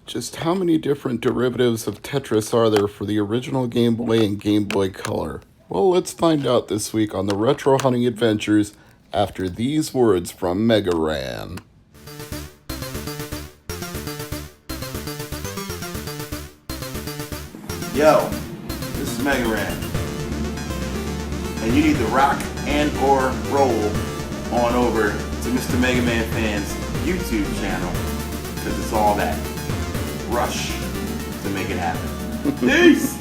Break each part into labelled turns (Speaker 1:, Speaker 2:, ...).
Speaker 1: Just how many different derivatives of Tetris are there for the original Game Boy and Game Boy Color? Well, let's find out this week on the Retro Hunting Adventures after these words from MegaManFan.
Speaker 2: Yo, this is MegaManFan, and you need to rock and or roll on over to Mr. MegaManFan's YouTube channel, because it's all that rush to make it happen. Peace!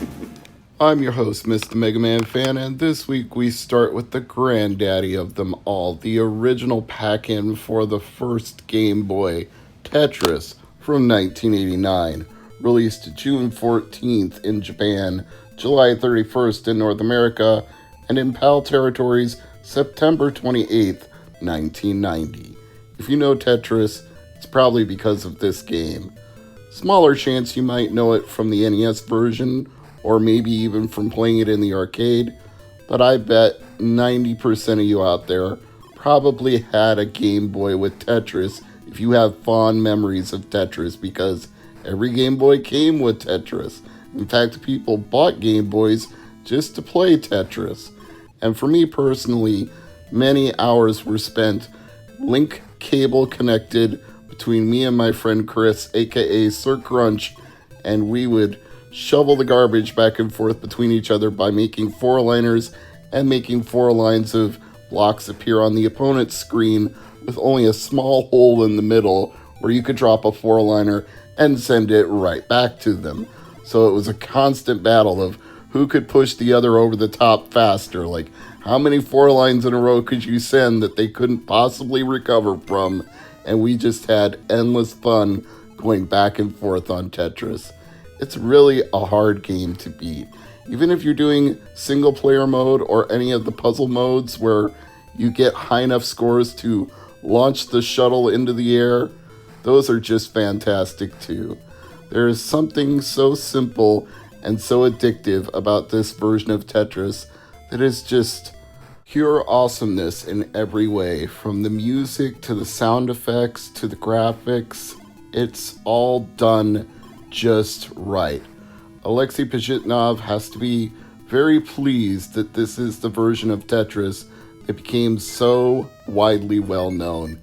Speaker 1: I'm your host, Mr. MegaManFan, and this week we start with the granddaddy of them all, the original pack-in for the first Game Boy, Tetris, from 1989. Released June 14th in Japan, July 31st in North America, and in PAL territories, September 28th, 1990. If you know Tetris, it's probably because of this game. Smaller chance you might know it from the NES version, or maybe even from playing it in the arcade, but I bet 90% of you out there probably had a Game Boy with Tetris if you have fond memories of Tetris, because every Game Boy came with Tetris. In fact, people bought Game Boys just to play Tetris. And for me personally, many hours were spent link cable connected between me and my friend Chris, aka Sir Crunch, and we would shovel the garbage back and forth between each other by making four-liners and making 4 lines of blocks appear on the opponent's screen with only a small hole in the middle where you could drop a 4-liner and send it right back to them. So it was a constant battle of who could push the other over the top faster. Like, how many 4 lines in a row could you send that they couldn't possibly recover from? And we just had endless fun going back and forth on Tetris. It's really a hard game to beat. Even if you're doing single player mode or any of the puzzle modes where you get high enough scores to launch the shuttle into the air, those are just fantastic too. There is something so simple and so addictive about this version of Tetris that is just pure awesomeness in every way. From the music to the sound effects to the graphics, it's all done just right. Alexei Pajitnov has to be very pleased that this is the version of Tetris that became so widely well known.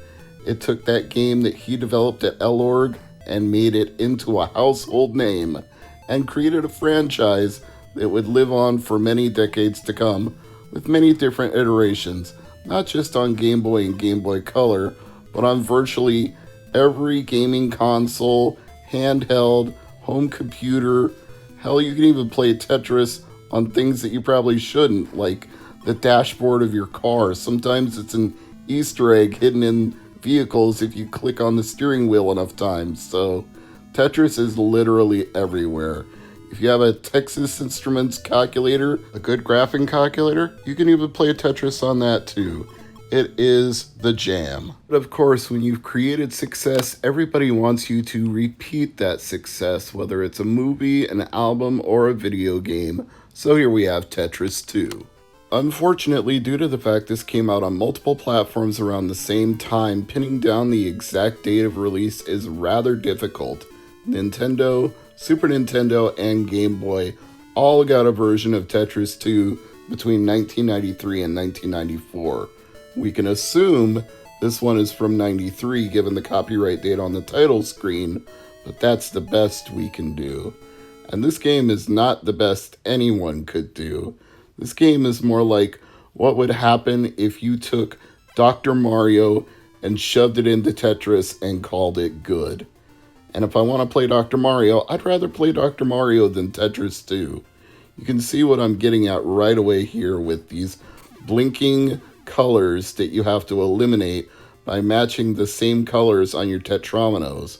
Speaker 1: It took that game that he developed at L.org and made it into a household name and created a franchise that would live on for many decades to come with many different iterations, not just on Game Boy and Game Boy Color, but on virtually every gaming console, handheld, home computer. Hell, you can even play Tetris on things that you probably shouldn't, like the dashboard of your car. Sometimes it's an Easter egg hidden in vehicles if you click on the steering wheel enough times. So Tetris is literally everywhere. If you have a Texas Instruments calculator, a good graphing calculator, you can even play Tetris on that too. It is the jam. But of course, when you've created success, everybody wants you to repeat that success, whether it's a movie, an album, or a video game. So here we have Tetris 2. Unfortunately, due to the fact this came out on multiple platforms around the same time, pinning down the exact date of release is rather difficult. Nintendo, Super Nintendo, and Game Boy all got a version of Tetris 2 between 1993 and 1994. We can assume this one is from 93 given the copyright date on the title screen, but that's the best we can do. And this game is not the best anyone could do. This game is more like what would happen if you took Dr. Mario and shoved it into Tetris and called it good. And if I want to play Dr. Mario, I'd rather play Dr. Mario than Tetris 2. You can see what I'm getting at right away here with these blinking colors that you have to eliminate by matching the same colors on your tetrominos.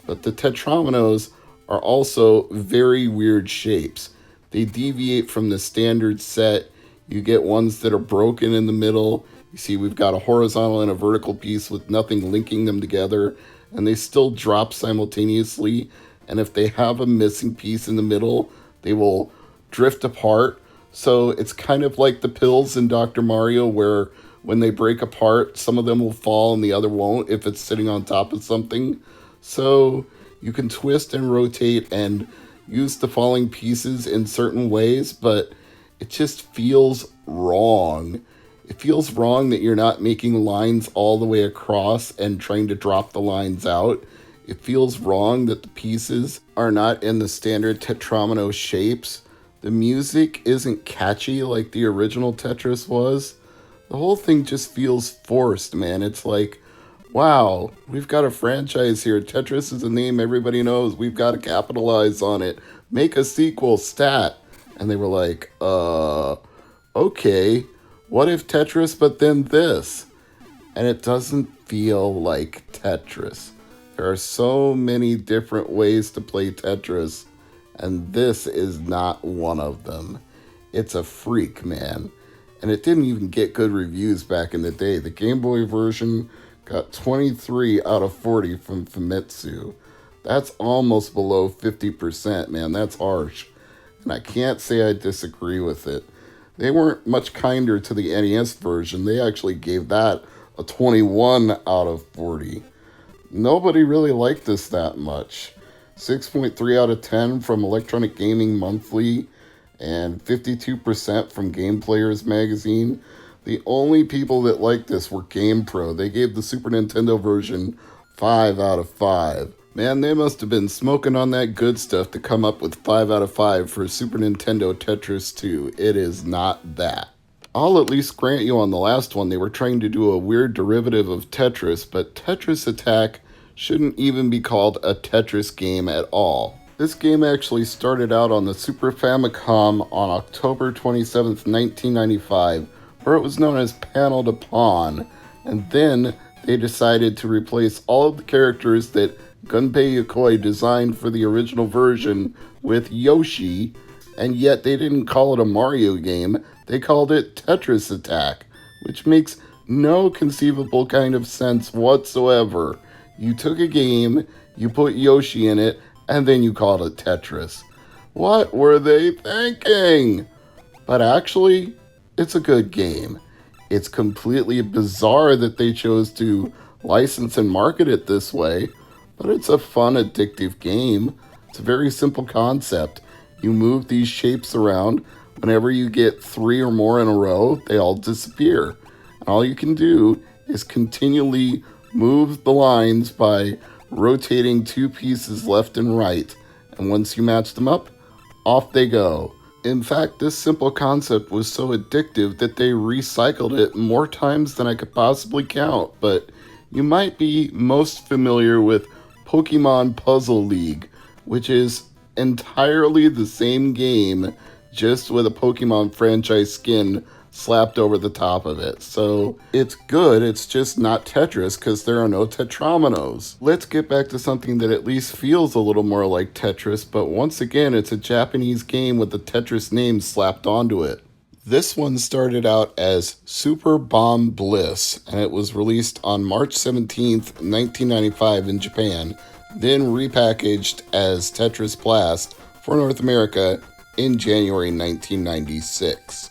Speaker 1: But the tetrominos are also very weird shapes. They deviate from the standard set. You get ones that are broken in the middle. You see we've got a horizontal and a vertical piece with nothing linking them together, and they still drop simultaneously. And if they have a missing piece in the middle, they will drift apart. So it's kind of like the pills in Dr. Mario, where when they break apart, some of them will fall and the other won't if it's sitting on top of something. So You can twist and rotate and use the falling pieces in certain ways, but it just feels wrong. It feels wrong that you're not making lines all the way across and trying to drop the lines out. It feels wrong that the pieces are not in the standard tetromino shapes. The music isn't catchy like the original Tetris was. The whole thing just feels forced, man. It's like, wow, we've got a franchise here. Tetris is a name everybody knows. We've got to capitalize on it. Make a sequel, stat. And they were like, okay, what if Tetris but then this? And it doesn't feel like Tetris. There are so many different ways to play Tetris, and this is not one of them. It's a freak, man. And it didn't even get good reviews back in the day. The Game Boy version got 23 out of 40 from Famitsu. That's almost below 50%, man. That's harsh. And I can't say I disagree with it. They weren't much kinder to the NES version. They actually gave that a 21 out of 40. Nobody really liked this that much. 6.3 out of 10 from Electronic Gaming Monthly and 52% from Game Players magazine. The only people that liked this were GamePro. They gave the Super Nintendo version 5 out of 5. Man, they must have been smoking on that good stuff to come up with 5 out of 5 for Super Nintendo Tetris 2. It is not that. I'll at least grant you on the last one, they were trying to do a weird derivative of Tetris, but Tetris Attack shouldn't even be called a Tetris game at all. This game actually started out on the Super Famicom on October 27th, 1995, where it was known as Panel to Pawn, and then they decided to replace all of the characters that Gunpei Yokoi designed for the original version with Yoshi, and yet they didn't call it a Mario game, they called it Tetris Attack, which makes no conceivable kind of sense whatsoever. You took a game, you put Yoshi in it, and then you called it Tetris. What were they thinking? But actually, it's a good game. It's completely bizarre that they chose to license and market it this way, but it's a fun, addictive game. It's a very simple concept. You move these shapes around. Whenever you get 3 or more in a row, they all disappear. And all you can do is continually move the lines by rotating 2 pieces left and right. And once you match them up, off they go. In fact, this simple concept was so addictive that they recycled it more times than I could possibly count. But you might be most familiar with Pokemon Puzzle League, which is entirely the same game, just with a Pokemon franchise skin slapped over the top of it. So it's good, it's just not Tetris because there are no tetrominos. Let's get back to something that at least feels a little more like Tetris, but once again, it's a Japanese game with the Tetris name slapped onto it. This one started out as Super Bomb Bliss, and it was released on March 17th, 1995 in Japan, then repackaged as Tetris Blast for North America in January 1996.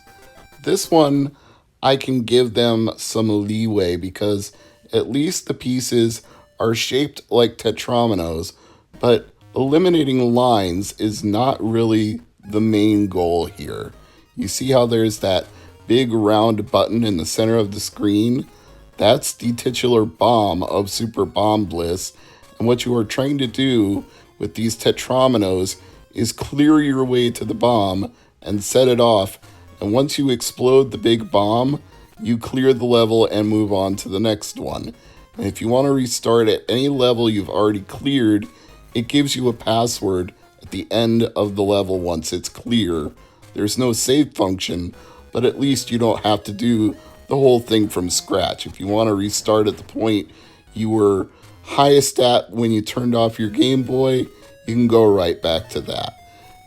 Speaker 1: This one, I can give them some leeway because at least the pieces are shaped like tetrominos, but eliminating lines is not really the main goal here. You see how there's that big round button in the center of the screen? That's the titular bomb of Super Bomb Bliss, and what you are trying to do with these tetrominos is clear your way to the bomb and set it off, and once you explode the big bomb, you clear the level and move on to the next one. And if you want to restart at any level you've already cleared, it gives you a password at the end of the level once it's clear. There's no save function, but at least you don't have to do the whole thing from scratch. If you want to restart at the point you were highest at when you turned off your Game Boy, you can go right back to that.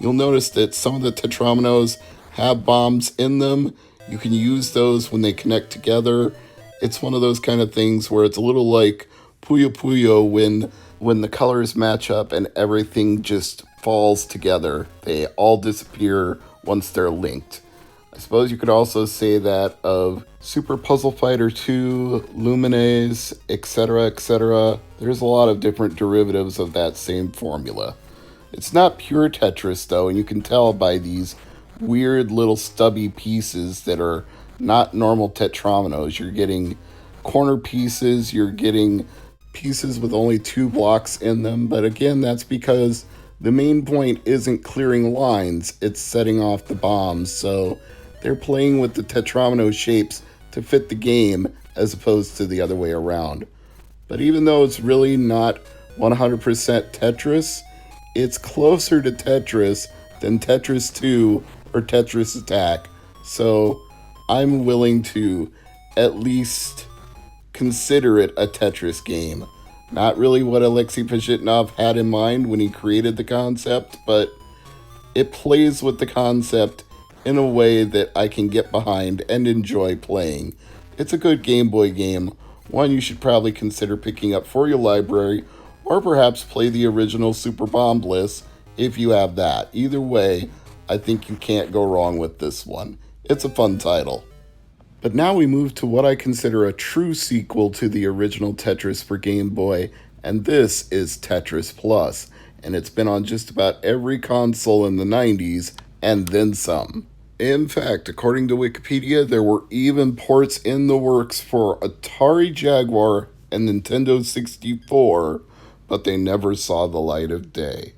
Speaker 1: You'll notice that some of the tetrominos have bombs in them. You can use those when they connect together. It's one of those kind of things where it's a little like Puyo Puyo when the colors match up and everything just falls together. They all disappear once they're linked. I suppose you could also say that of Super Puzzle Fighter 2, Lumines, etc., etc. There's a lot of different derivatives of that same formula. It's not pure Tetris, though, and you can tell by these weird little stubby pieces that are not normal tetrominoes. You're getting corner pieces, you're getting pieces with only 2 blocks in them, but again, that's because the main point isn't clearing lines, it's setting off the bombs, so they're playing with the tetromino shapes to fit the game as opposed to the other way around. But even though it's really not 100% Tetris, it's closer to Tetris than Tetris 2 or Tetris Attack, so I'm willing to at least consider it a Tetris game. Not really what Alexei Pajitnov had in mind when he created the concept, but it plays with the concept in a way that I can get behind and enjoy playing. It's a good Game Boy game, one you should probably consider picking up for your library, or perhaps play the original Super Bomb Bliss if you have that. Either way, I think you can't go wrong with this one. It's a fun title. But now we move to what I consider a true sequel to the original Tetris for Game Boy, and this is Tetris Plus, and it's been on just about every console in the 90s, and then some. In fact, according to Wikipedia, there were even ports in the works for Atari Jaguar and Nintendo 64, but they never saw the light of day.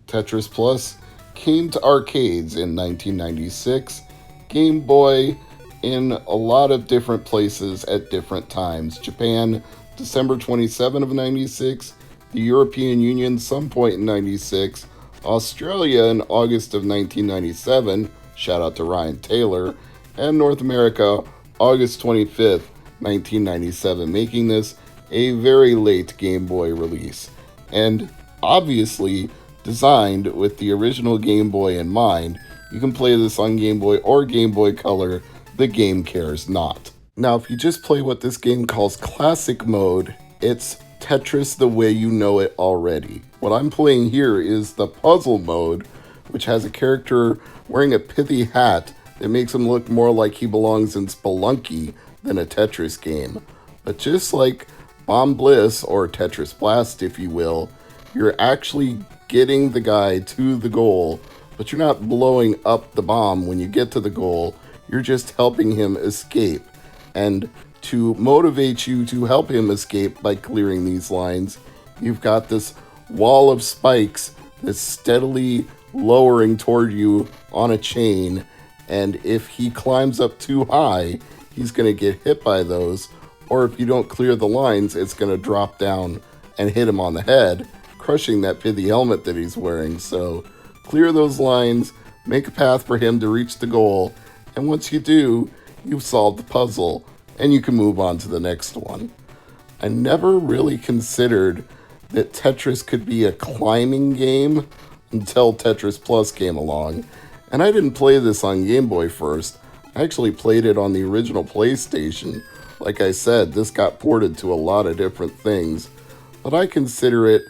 Speaker 1: Tetris Plus came to arcades in 1996, Game Boy in a lot of different places at different times. Japan, December 27 of 96, the European Union some point in 96, Australia in August of 1997, shout out to Ryan Taylor, and North America, August 25th, 1997, making this a very late Game Boy release. And obviously designed with the original Game Boy in mind. You can play this on Game Boy or Game Boy Color, the game cares not. Now, if you just play what this game calls Classic Mode, it's Tetris the way you know it already. What I'm playing here is the Puzzle Mode, which has a character wearing a pithy hat that makes him look more like he belongs in Spelunky than a Tetris game. But just like Bomb Bliss, or Tetris Blast if you will, you're actually getting the guy to the goal, but you're not blowing up the bomb when you get to the goal. You're just helping him escape. And to motivate you to help him escape by clearing these lines, you've got this wall of spikes that's steadily lowering toward you on a chain. And if he climbs up too high, he's going to get hit by those. Or if you don't clear the lines, it's going to drop down and hit him on the head, crushing that pithy helmet that he's wearing. So clear those lines, make a path for him to reach the goal, and once you do, you've solved the puzzle, and you can move on to the next one. I never really considered that Tetris could be a climbing game until Tetris Plus came along, and I didn't play this on Game Boy first. I actually played it on the original PlayStation. Like I said, this got ported to a lot of different things, but I consider it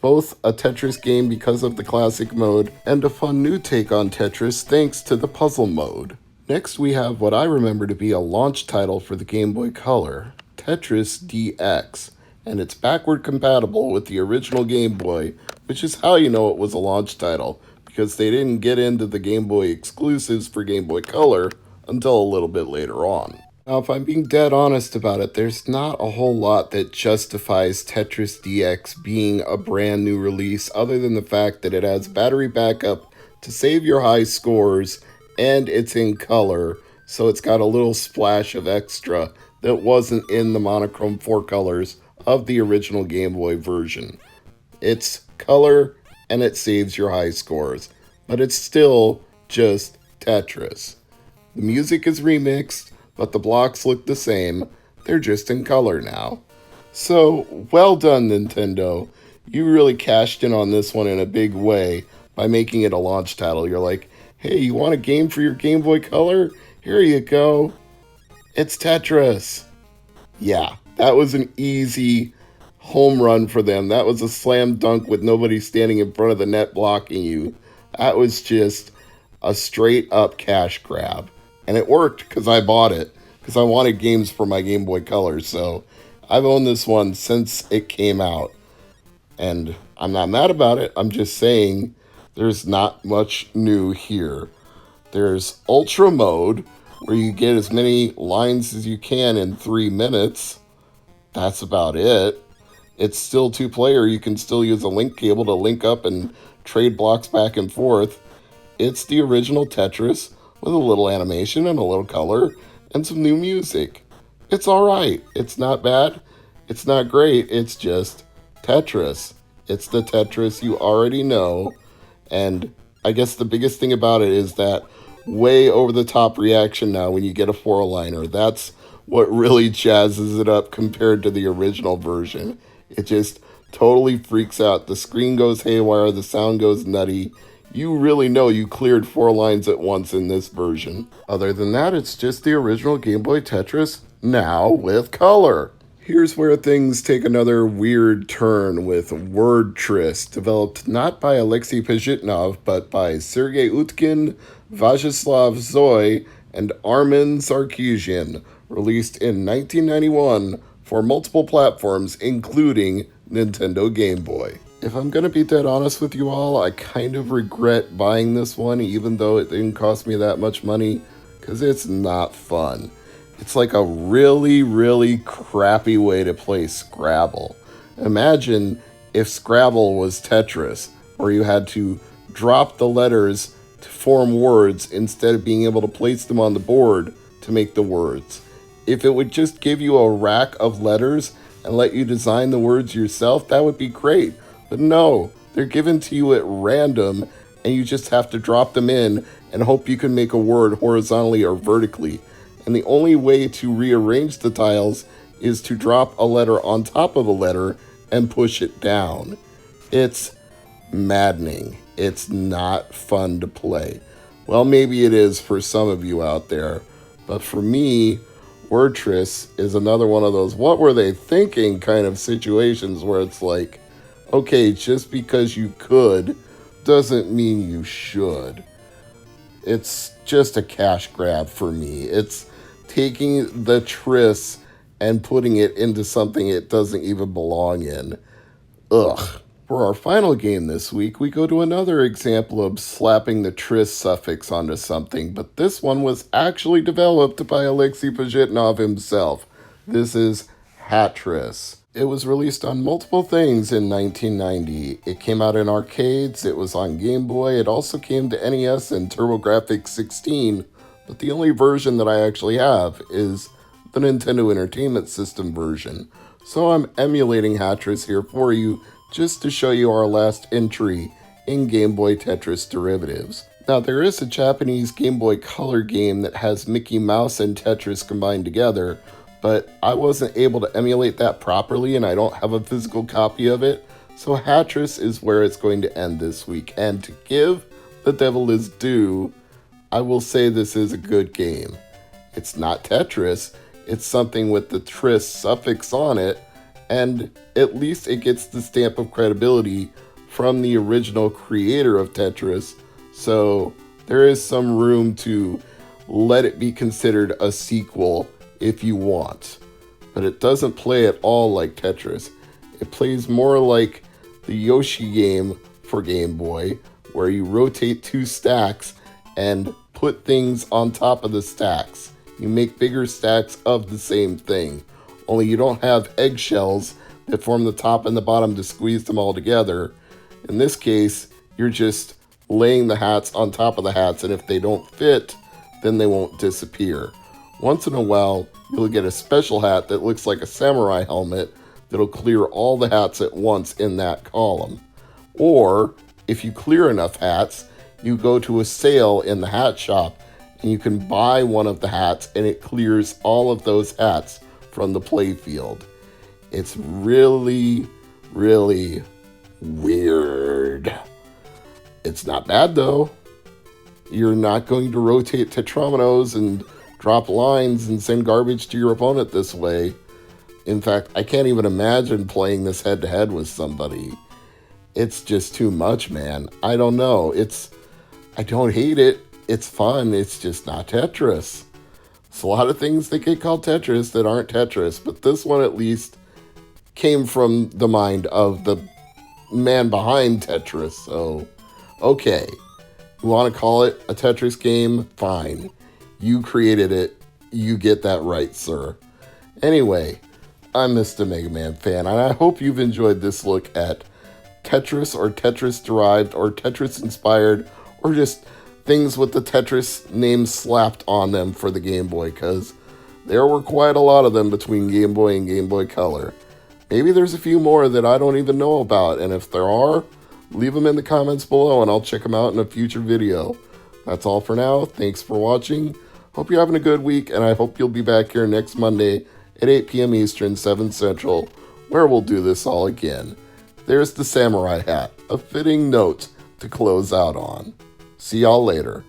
Speaker 1: both a Tetris game because of the classic mode and a fun new take on Tetris thanks to the puzzle mode. Next we have what I remember to be a launch title for the Game Boy Color, Tetris DX, and it's backward compatible with the original Game Boy, which is how you know it was a launch title, because they didn't get into the Game Boy exclusives for Game Boy Color until a little bit later on. Now, if I'm being dead honest about it, there's not a whole lot that justifies Tetris DX being a brand new release other than the fact that it has battery backup to save your high scores, and it's in color, so it's got a little splash of extra that wasn't in the monochrome 4 colors of the original Game Boy version. It's color, and it saves your high scores, but it's still just Tetris. The music is remixed, but the blocks look the same. They're just in color now. So, well done, Nintendo. You really cashed in on this one in a big way by making it a launch title. You're like, hey, you want a game for your Game Boy Color? Here you go. It's Tetris. Yeah, that was an easy home run for them. That was a slam dunk with nobody standing in front of the net blocking you. That was just a straight up cash grab. And it worked because I bought it, because I wanted games for my Game Boy Color. So I've owned this one since it came out. And I'm not mad about it. I'm just saying there's not much new here. There's Ultra Mode, where you get as many lines as you can in 3 minutes. That's about it. It's still 2-player. You can still use a link cable to link up and trade blocks back and forth. It's the original Tetris with a little animation and a little color and some new music. It's alright. It's not bad. It's not great. It's just Tetris. It's the Tetris you already know. And I guess the biggest thing about it is that way over the top reaction now when you get a 4-liner. That's what really jazzes it up compared to the original version. It just totally freaks out. The screen goes haywire, the sound goes nutty. You really know you cleared 4 lines at once in this version. Other than that, it's just the original Game Boy Tetris, now with color. Here's where things take another weird turn with Wordtress, developed not by Alexei Pajitnov, but by Sergei Utkin, Vyacheslav Zoy, and Armin Sarkisian, released in 1991 for multiple platforms, including Nintendo Game Boy. If I'm going to be dead honest with you all, I kind of regret buying this one, even though it didn't cost me that much money, because it's not fun. It's like a really, really crappy way to play Scrabble. Imagine if Scrabble was Tetris, where you had to drop the letters to form words instead of being able to place them on the board to make the words. If it would just give you a rack of letters and let you design the words yourself, that would be great. But no, they're given to you at random, and you just have to drop them in and hope you can make a word horizontally or vertically. And the only way to rearrange the tiles is to drop a letter on top of a letter and push it down. It's maddening. It's not fun to play. Well, maybe it is for some of you out there, but for me, Wordtress is another one of those what were they thinking kind of situations where it's like, okay, just because you could doesn't mean you should. It's just a cash grab for me. It's taking the Tris and putting it into something it doesn't even belong in. Ugh. For our final game this week, we go to another example of slapping the Tris suffix onto something, but this one was actually developed by Alexei Pajitnov himself. This is Hattris. It was released on multiple things in 1990. It came out in arcades, it was on Game Boy, it also came to NES and TurboGrafx 16, but the only version that I actually have is the Nintendo Entertainment System version. So I'm emulating Hattris here for you just to show you our last entry in Game Boy Tetris derivatives. Now there is a Japanese Game Boy Color game that has Mickey Mouse and Tetris combined together, but I wasn't able to emulate that properly and I don't have a physical copy of it, so Hattris is where it's going to end this week. And to give the devil his due, I will say this is a good game. It's not Tetris, it's something with the Tris suffix on it, and at least it gets the stamp of credibility from the original creator of Tetris, so there is some room to let it be considered a sequel if you want. But it doesn't play at all like Tetris. It plays more like the Yoshi game for Game Boy, where you rotate 2 stacks and put things on top of the stacks. You make bigger stacks of the same thing, only you don't have eggshells that form the top and the bottom to squeeze them all together. In this case, you're just laying the hats on top of the hats, and if they don't fit, then they won't disappear. Once in a while, you'll get a special hat that looks like a samurai helmet that'll clear all the hats at once in that column. Or, if you clear enough hats, you go to a sale in the hat shop and you can buy one of the hats and it clears all of those hats from the playfield. It's really, really weird. It's not bad though. You're not going to rotate tetrominos and drop lines and send garbage to your opponent this way. In fact, I can't even imagine playing this head-to-head with somebody. It's just too much, man. I don't know. I don't hate it. it's fun. It's just not Tetris. There's a lot of things that get called Tetris that aren't Tetris, but this one at least came from the mind of the man behind Tetris. So, okay. You want to call it a Tetris game? Fine. You created it. You get that right, sir. Anyway, I'm Mr. MegaManFan, and I hope you've enjoyed this look at Tetris or Tetris-derived or Tetris-inspired or just things with the Tetris name slapped on them for the Game Boy, because there were quite a lot of them between Game Boy and Game Boy Color. Maybe there's a few more that I don't even know about, and if there are, leave them in the comments below and I'll check them out in a future video. That's all for now. Thanks for watching. Hope you're having a good week, and I hope you'll be back here next Monday at 8 p.m. Eastern, 7 Central, where we'll do this all again. There's the samurai hat, a fitting note to close out on. See y'all later.